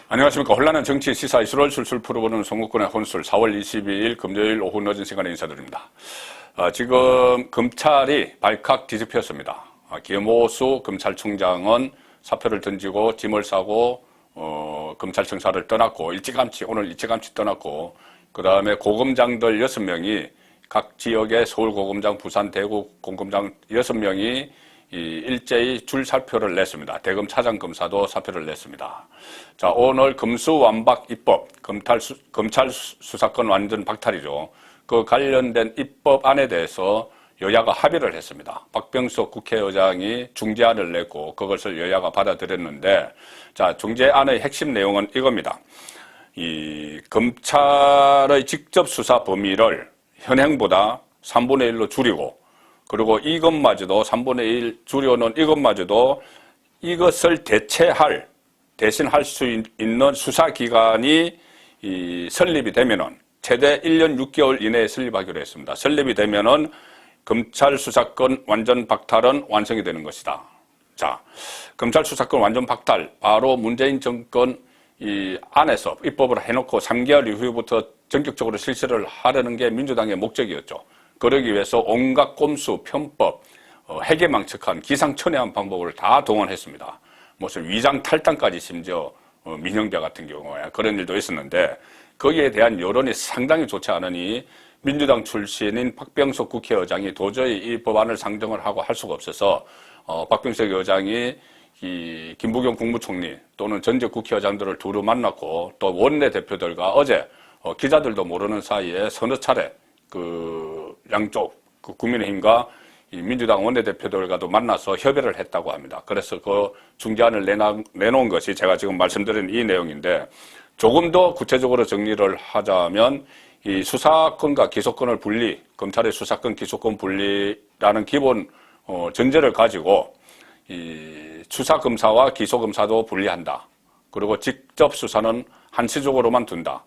안녕하십니까. 혼란한 정치 시사 이슈를 술술 풀어보는 송국권의 혼술 4월 22일 금요일 오후 늦은 시간에 인사드립니다. 지금 검찰이 발칵 뒤집혔습니다. 김호수 검찰총장은 사표를 던지고 짐을 싸고 검찰청사를 떠났고 오늘 일찌감치 떠났고, 그 다음에 고검장들 6명이 각 지역의 서울 고검장, 부산, 대구 고검장 6명이 일제히 줄 사표를 냈습니다. 대검 차장검사도 사표를 냈습니다. 자, 오늘 검수완박 입법, 검찰 수사권 완전 박탈이죠. 그 관련된 입법안에 대해서 여야가 합의를 했습니다. 박병석 국회의장이 중재안을 냈고 그것을 여야가 받아들였는데, 자, 중재안의 핵심 내용은 이겁니다. 이 검찰의 직접 수사 범위를 현행보다 3분의 1로 줄이고, 그리고 이것마저도 3분의 1 줄여놓은 이것마저도 이것을 대신할 수 있는 수사기관이 설립이 되면은 최대 1년 6개월 이내에 설립하기로 했습니다. 설립이 되면은 검찰 수사권 완전 박탈은 완성이 되는 것이다. 자, 검찰 수사권 완전 박탈, 바로 문재인 정권 안에서 입법을 해놓고 3개월 이후부터 전격적으로 실시를 하려는 게 민주당의 목적이었죠. 그러기 위해서 온갖 꼼수, 편법, 해괴망측한 기상천외한 방법을 다 동원했습니다. 무슨 위장 탈당까지 심지어 민영배 같은 경우에 그런 일도 있었는데, 거기에 대한 여론이 상당히 좋지 않으니 민주당 출신인 박병석 국회의장이 도저히 이 법안을 상정을 하고 할 수가 없어서 박병석 의장이 이 김부겸 국무총리 또는 전직 국회의장들을 두루 만났고, 또 원내대표들과 어제 기자들도 모르는 사이에 서너 차례 양쪽 국민의힘과 이 민주당 원내대표들과도 만나서 협의를 했다고 합니다. 그래서 그 중재안을 내놓은 것이 제가 지금 말씀드린 이 내용인데, 조금 더 구체적으로 정리를 하자면 이 수사권과 기소권을 분리, 검찰의 수사권 기소권 분리라는 기본 전제를 가지고 이 수사검사와 기소검사도 분리한다. 그리고 직접 수사는 한시적으로만 둔다.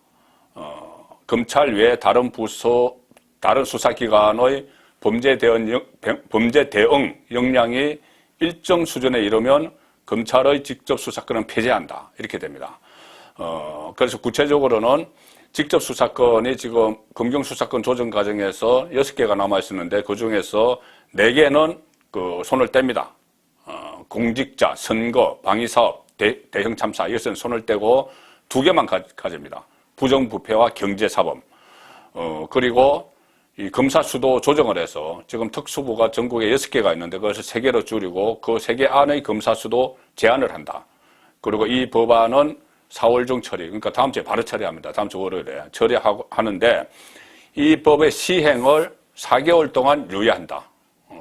검찰 외에 다른 수사기관의 범죄 대응 역량이 일정 수준에 이르면 검찰의 직접 수사권은 폐지한다. 이렇게 됩니다. 그래서 구체적으로는 직접 수사권이 지금 검경수사권 조정 과정에서 6개가 남아있었는데 그 중에서 4개는 손을 뗍니다. 공직자, 선거, 방위사업, 대형 참사, 이것은 손을 떼고 2개만 가집니다. 부정부패와 경제사범. 그리고 이 검사 수도 조정을 해서 지금 특수부가 전국에 6개가 있는데 그것을 3개로 줄이고 그 3개 안의 검사 수도 제한을 한다. 그리고 이 법안은 4월 중 처리, 그러니까 다음 주에 바로 처리합니다. 다음 주 월요일에 처리하는데 이 법의 시행을 4개월 동안 유예한다.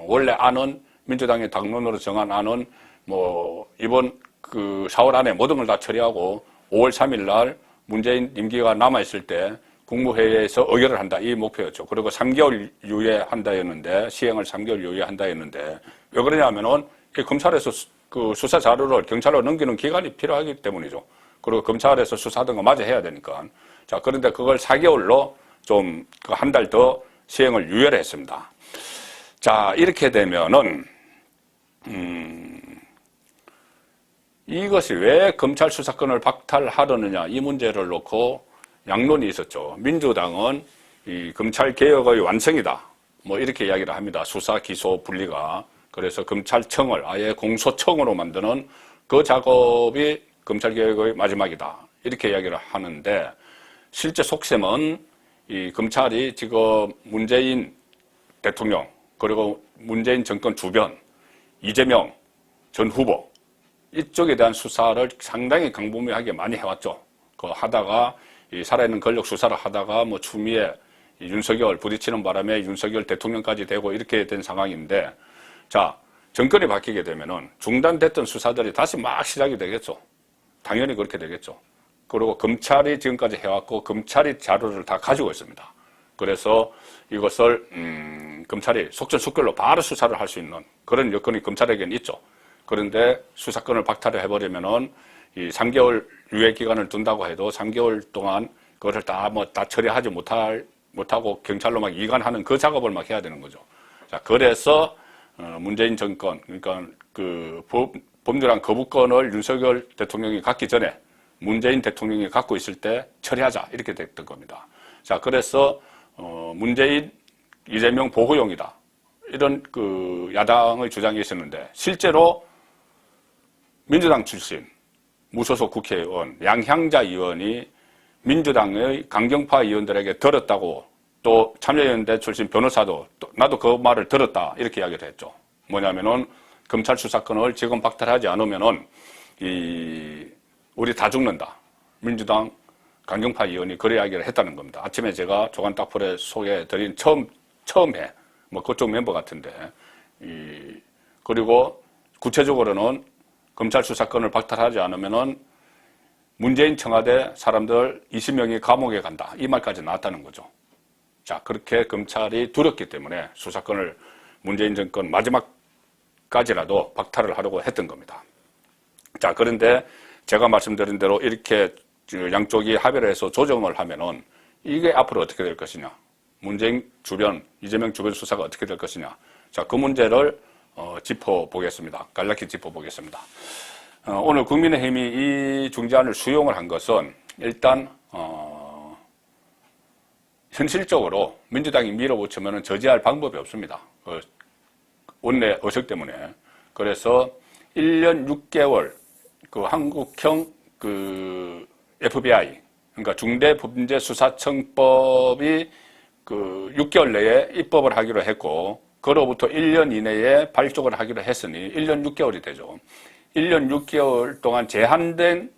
원래 안은 민주당의 당론으로 정한 안은 이번 4월 안에 모든 걸 다 처리하고 5월 3일 날 문재인 임기가 남아있을 때 국무회의에서 의결을 한다. 이 목표였죠. 그리고 3개월 유예한다였는데, 시행을 3개월 유예한다였는데, 왜 그러냐면은 검찰에서 수사 자료를 경찰로 넘기는 기간이 필요하기 때문이죠. 그리고 검찰에서 수사하던 거 마저 해야 되니까. 자, 그런데 그걸 4개월로 좀 한 달 더 시행을 유예를 했습니다. 자, 이렇게 되면은, 이것이 왜 검찰 수사권을 박탈하려느냐, 이 문제를 놓고 양론이 있었죠. 민주당은 이 검찰 개혁의 완성이다. 이렇게 이야기를 합니다. 수사, 기소 분리가. 그래서 검찰청을 아예 공소청으로 만드는 그 작업이 검찰 개혁의 마지막이다. 이렇게 이야기를 하는데, 실제 속셈은 이 검찰이 지금 문재인 대통령, 그리고 문재인 정권 주변, 이재명 전 후보, 이쪽에 대한 수사를 상당히 광범위하게 많이 해왔죠. 하다가 이 살아있는 권력 수사를 하다가 추미애 윤석열 부딪히는 바람에 윤석열 대통령까지 되고 이렇게 된 상황인데, 자, 정권이 바뀌게 되면은 중단됐던 수사들이 다시 막 시작이 되겠죠. 당연히 그렇게 되겠죠. 그리고 검찰이 지금까지 해왔고 검찰이 자료를 다 가지고 있습니다. 그래서 이것을 검찰이 속전속결로 바로 수사를 할 수 있는 그런 여건이 검찰에게는 있죠. 그런데 수사권을 박탈을 해버리면은 이 3개월 유예 기간을 둔다고 해도 3개월 동안 그것을 다 처리하지 못하고 경찰로 막 이관하는 그 작업을 막 해야 되는 거죠. 자, 그래서 문재인 정권, 그러니까 범죄랑 거부권을 윤석열 대통령이 갖기 전에 문재인 대통령이 갖고 있을 때 처리하자 이렇게 됐던 겁니다. 자, 그래서 문재인, 이재명 보호용이다 이런 그 야당의 주장이 있었는데 실제로 민주당 출신 무소속 국회의원 양향자 의원이 민주당의 강경파 의원들에게 들었다고 또 참여연대 출신 변호사도 나도 그 말을 들었다 이렇게 이야기를 했죠. 뭐냐면은 검찰 수사권을 지금 박탈하지 않으면은 우리 다 죽는다. 민주당 강경파 의원이 그런 이야기를 했다는 겁니다. 아침에 제가 조간딱풀에 소개해드린 처음에 뭐 그쪽 멤버 같은데 그리고 구체적으로는 검찰 수사권을 박탈하지 않으면은 문재인 청와대 사람들 20명이 감옥에 간다. 이 말까지 나왔다는 거죠. 자, 그렇게 검찰이 두렵기 때문에 수사권을 문재인 정권 마지막까지라도 박탈을 하려고 했던 겁니다. 자, 그런데 제가 말씀드린 대로 이렇게 양쪽이 합의를 해서 조정을 하면은 이게 앞으로 어떻게 될 것이냐. 문재인 주변, 이재명 주변 수사가 어떻게 될 것이냐. 자, 그 문제를 짚어보겠습니다. 간략히 짚어보겠습니다. 오늘 국민의힘이 이 중재안을 수용을 한 것은 일단 현실적으로 민주당이 밀어붙이면 저지할 방법이 없습니다. 원내 의석 때문에. 그래서 1년 6개월 그 한국형 그 FBI 그러니까 중대범죄수사청법이 그 6개월 내에 입법을 하기로 했고 그로부터 1년 이내에 발족을 하기로 했으니 1년 6개월이 되죠. 1년 6개월 동안 제한된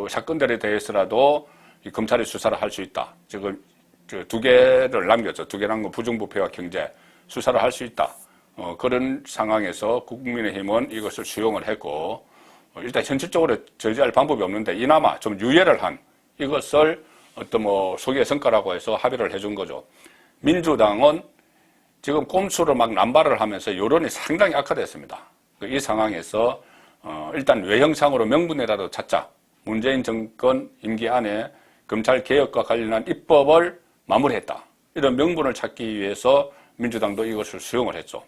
사건들에 대해서라도 검찰이 수사를 할 수 있다. 지금 두 개를 남겼죠. 두 개 남은 부정부패와 경제 수사를 할 수 있다. 그런 상황에서 국민의힘은 이것을 수용을 했고 일단 현실적으로 저지할 방법이 없는데 이나마 좀 유예를 한 이것을 어떤 뭐 소기의 성과라고 해서 합의를 해준 거죠. 민주당은 지금 꼼수로 막 남발을 하면서 여론이 상당히 악화됐습니다. 이 상황에서 일단 외형상으로 명분이라도 찾자. 문재인 정권 임기 안에 검찰 개혁과 관련한 입법을 마무리했다. 이런 명분을 찾기 위해서 민주당도 이것을 수용을 했죠.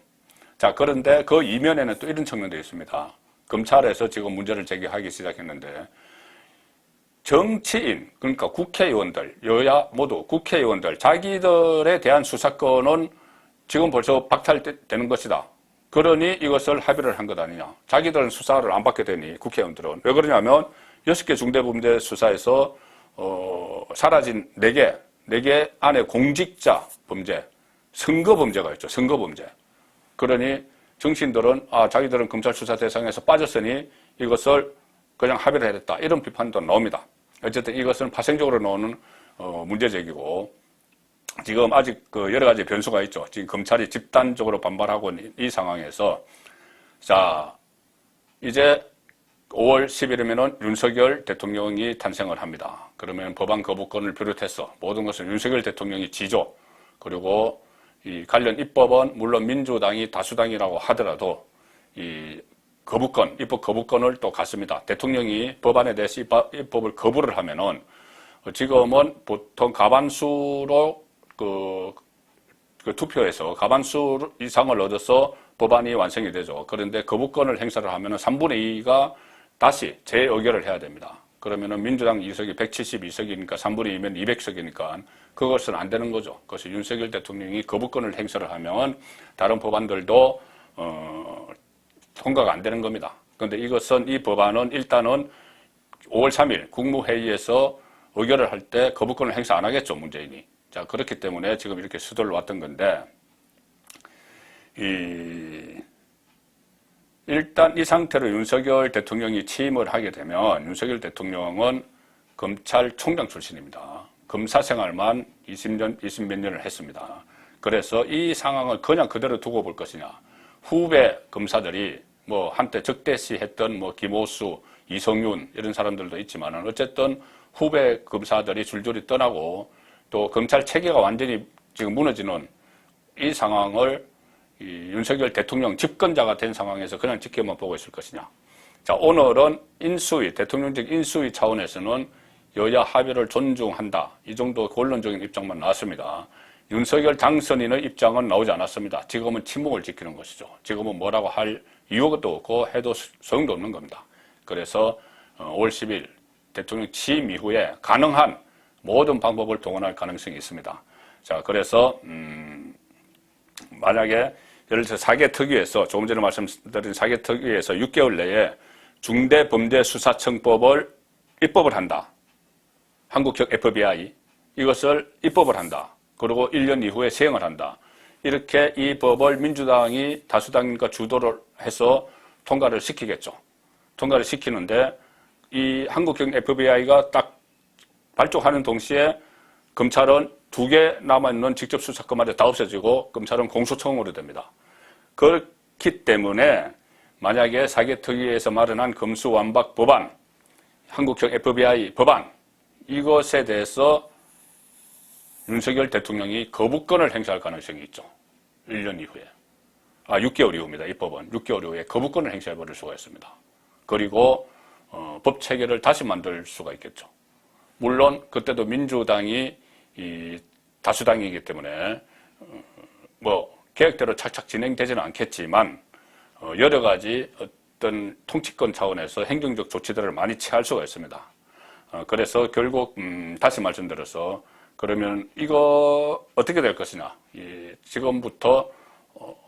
자, 그런데 그 이면에는 또 이런 측면도 있습니다. 검찰에서 지금 문제를 제기하기 시작했는데 정치인, 그러니까 국회의원들, 여야 모두 국회의원들, 자기들에 대한 수사권은 지금 벌써 박탈되는 것이다. 그러니 이것을 합의를 한 것 아니냐. 자기들은 수사를 안 받게 되니 국회의원들은. 왜 그러냐면 6개 중대범죄 수사에서 사라진 4개 안에 공직자 범죄, 선거 범죄가 있죠. 선거 범죄. 그러니 정치인들은 자기들은 검찰 수사 대상에서 빠졌으니 이것을 그냥 합의를 해야겠다. 이런 비판도 나옵니다. 어쨌든 이것은 파생적으로 나오는 문제제기고 지금 아직 그 여러 가지 변수가 있죠. 지금 검찰이 집단적으로 반발하고 있는 이 상황에서 자 이제 5월 10일이면은 윤석열 대통령이 탄생을 합니다. 그러면 법안 거부권을 비롯해서 모든 것은 윤석열 대통령이 지조 그리고 이 관련 입법은 물론 민주당이 다수당이라고 하더라도 이 거부권, 입법 거부권을 또 갖습니다. 대통령이 법안에 대해서 입법을 거부를 하면은 지금은 보통 가반수로 그 투표에서 가반수 이상을 얻어서 법안이 완성이 되죠. 그런데 거부권을 행사를 하면은 3분의 2가 다시 재의결을 해야 됩니다. 그러면은 민주당 의석이 172석이니까 3분의 2면 200석이니까 그것은 안 되는 거죠. 그래서 윤석열 대통령이 거부권을 행사를 하면 다른 법안들도 통과가 안 되는 겁니다. 그런데 이것은 이 법안은 일단은 5월 3일 국무회의에서 의결을 할 때 거부권을 행사 안 하겠죠, 문재인이. 자, 그렇기 때문에 지금 이렇게 수도를 왔던 건데 일단 이 상태로 윤석열 대통령이 취임을 하게 되면 윤석열 대통령은 검찰총장 출신입니다. 검사 생활만 20몇 년을 했습니다. 그래서 이 상황을 그냥 그대로 두고 볼 것이냐. 후배 검사들이 뭐 한때 적대시했던 뭐 김오수, 이성윤 이런 사람들도 있지만은 어쨌든 후배 검사들이 줄줄이 떠나고 또 검찰 체계가 완전히 지금 무너지는 이 상황을 이 윤석열 대통령 집권자가 된 상황에서 그냥 지켜만 보고 있을 것이냐. 자, 오늘은 인수위, 대통령직 인수위 차원에서는 여야 합의를 존중한다. 이 정도 원론적인 입장만 나왔습니다. 윤석열 당선인의 입장은 나오지 않았습니다. 지금은 침묵을 지키는 것이죠. 지금은 뭐라고 할 이유도 없고 해도 소용도 없는 겁니다. 그래서 5월 10일 대통령 취임 이후에 가능한 모든 방법을 동원할 가능성이 있습니다. 자, 그래서 만약에 예를 들어서 사개특위에서 조금 전에 말씀드린 사개특위에서 6개월 내에 중대범죄수사청법을 입법을 한다. 한국형 FBI 이것을 입법을 한다. 그리고 1년 이후에 시행을 한다. 이렇게 이 법을 민주당이 다수당과 주도를 해서 통과를 시키겠죠. 통과를 시키는데 이 한국형 FBI가 딱 발족하는 동시에 검찰은 2개 남아있는 직접 수사권마저 다 없어지고 검찰은 공소청으로 됩니다. 그렇기 때문에 만약에 사개특위에서 마련한 검수완박 법안, 한국형 FBI 법안 이것에 대해서 윤석열 대통령이 거부권을 행사할 가능성이 있죠. 1년 이후에. 6개월 이후입니다. 이 법은 6개월 이후에 거부권을 행사해버릴 수가 있습니다. 그리고 법 체계를 다시 만들 수가 있겠죠. 물론 그때도 민주당이 이 다수당이기 때문에 뭐 계획대로 착착 진행되지는 않겠지만 여러 가지 어떤 통치권 차원에서 행정적 조치들을 많이 취할 수가 있습니다. 그래서 결국 다시 말씀드려서 그러면 이거 어떻게 될 것이냐. 지금부터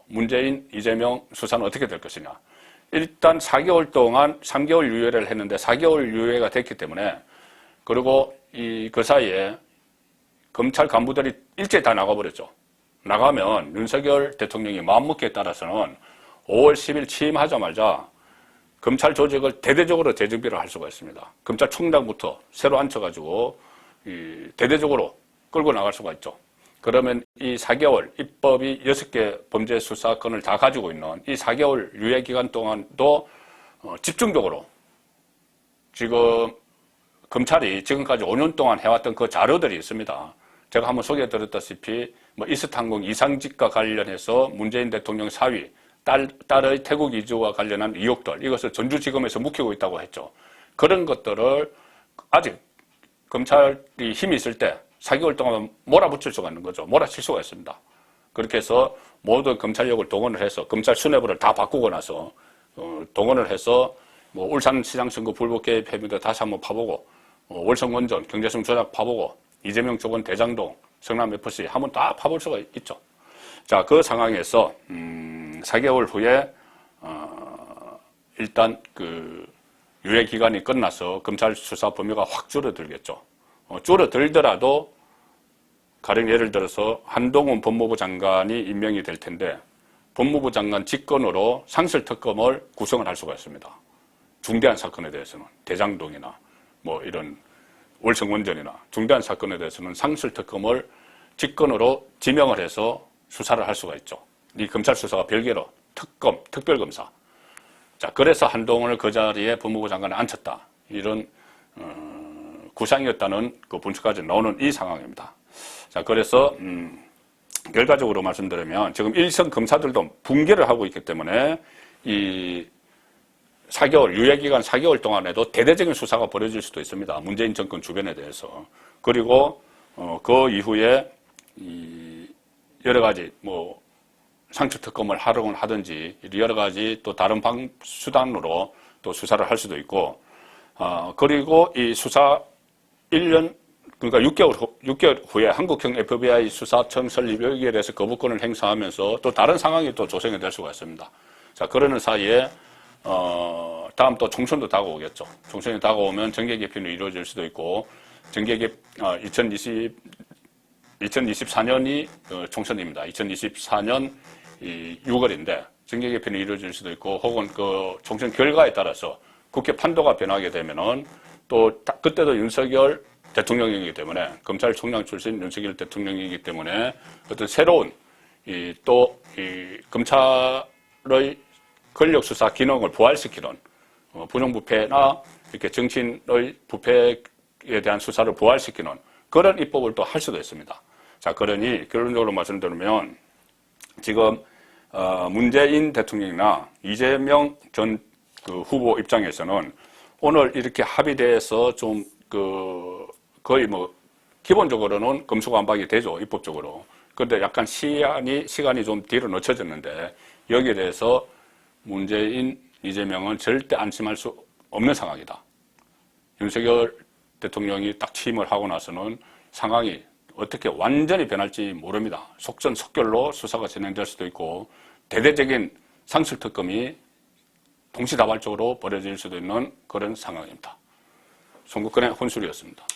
문재인, 이재명 수사는 어떻게 될 것이냐. 일단 4개월 동안 3개월 유예를 했는데 4개월 유예가 됐기 때문에 그리고 그 사이에 검찰 간부들이 일제히 다 나가버렸죠. 나가면 윤석열 대통령이 마음먹기에 따라서는 5월 10일 취임하자마자 검찰 조직을 대대적으로 재정비를 할 수가 있습니다. 검찰총장부터 새로 앉혀가지고 대대적으로 끌고 나갈 수가 있죠. 그러면 이 4개월 입법이 6개 범죄 수사권을 다 가지고 있는 이 4개월 유예 기간 동안도 집중적으로 지금 검찰이 지금까지 5년 동안 해왔던 그 자료들이 있습니다. 제가 한번 소개해드렸다시피 뭐 이스탄공 이상직과 관련해서 문재인 대통령 사위, 딸의 태국 이주와 관련한 의혹들 이것을 전주지검에서 묵히고 있다고 했죠. 그런 것들을 아직 검찰이 힘이 있을 때 4개월 동안 몰아붙일 수가 있는 거죠. 몰아칠 수가 있습니다. 그렇게 해서 모든 검찰력을 동원을 해서 검찰 수뇌부를 다 바꾸고 나서 동원을 해서 뭐 울산시장 선거 불법 개입 혐의도 다시 한번 파보고 월성원전 경제성 조작 파보고 이재명 쪽은 대장동 성남FC 한번 다 파볼 수가 있죠. 자, 그 상황에서 4개월 후에 일단 그 유예 기간이 끝나서 검찰 수사 범위가 확 줄어들겠죠. 줄어들더라도 가령 예를 들어서 한동훈 법무부 장관이 임명이 될 텐데 법무부 장관 직권으로 상설특검을 구성을 할 수가 있습니다. 중대한 사건에 대해서는 대장동이나 뭐 이런 월성원전이나 중대한 사건에 대해서는 상설특검을 직권으로 지명을 해서 수사를 할 수가 있죠. 이 검찰 수사가 별개로 특검, 특별검사. 자, 그래서 한동훈을 그 자리에 법무부 장관에 앉혔다. 이런 구상이었다는 그 분석까지 나오는 이 상황입니다. 자, 그래서 결과적으로 말씀드리면 지금 1선 검사들도 붕괴를 하고 있기 때문에 이 4개월, 유예기간 4개월 동안에도 대대적인 수사가 벌어질 수도 있습니다. 문재인 정권 주변에 대해서. 그리고 그 이후에 여러 가지 뭐 상처특검을 하든지 여러 가지 또 다른 수단으로 또 수사를 할 수도 있고 그리고 이 수사 1년 그러니까 6개월 후에 한국형 FBI 수사청 설립 여기에 대해서 거부권을 행사하면서 또 다른 상황이 또 조성이 될 수가 있습니다. 자, 그러는 사이에 다음 또 총선도 다가오겠죠. 총선이 다가오면 정계 개편이 이루어질 수도 있고 정계 개편 2024년이 총선입니다. 2024년 6월인데 정계 개편이 이루어질 수도 있고 혹은 그 총선 결과에 따라서 국회 판도가 변하게 되면은 또 그때도 윤석열 대통령이기 때문에 검찰총장 출신 윤석열 대통령이기 때문에 어떤 새로운 또 검찰의 권력 수사 기능을 부활시키는 부정부패나 이렇게 정치인의 부패에 대한 수사를 부활시키는 그런 입법을 또 할 수도 있습니다. 자, 그러니 결론적으로 말씀드리면 지금 문재인 대통령이나 이재명 전 그 후보 입장에서는 오늘 이렇게 합의돼서 좀 거의 뭐 기본적으로는 검수완박이 되죠, 입법적으로. 그런데 약간 시간이 좀 뒤로 늦춰졌는데 여기에 대해서 문재인, 이재명은 절대 안심할 수 없는 상황이다. 윤석열 대통령이 딱 취임을 하고 나서는 상황이 어떻게 완전히 변할지 모릅니다. 속전속결로 수사가 진행될 수도 있고 대대적인 상술특검이 동시다발적으로 벌어질 수도 있는 그런 상황입니다. 송국근의 혼술이었습니다.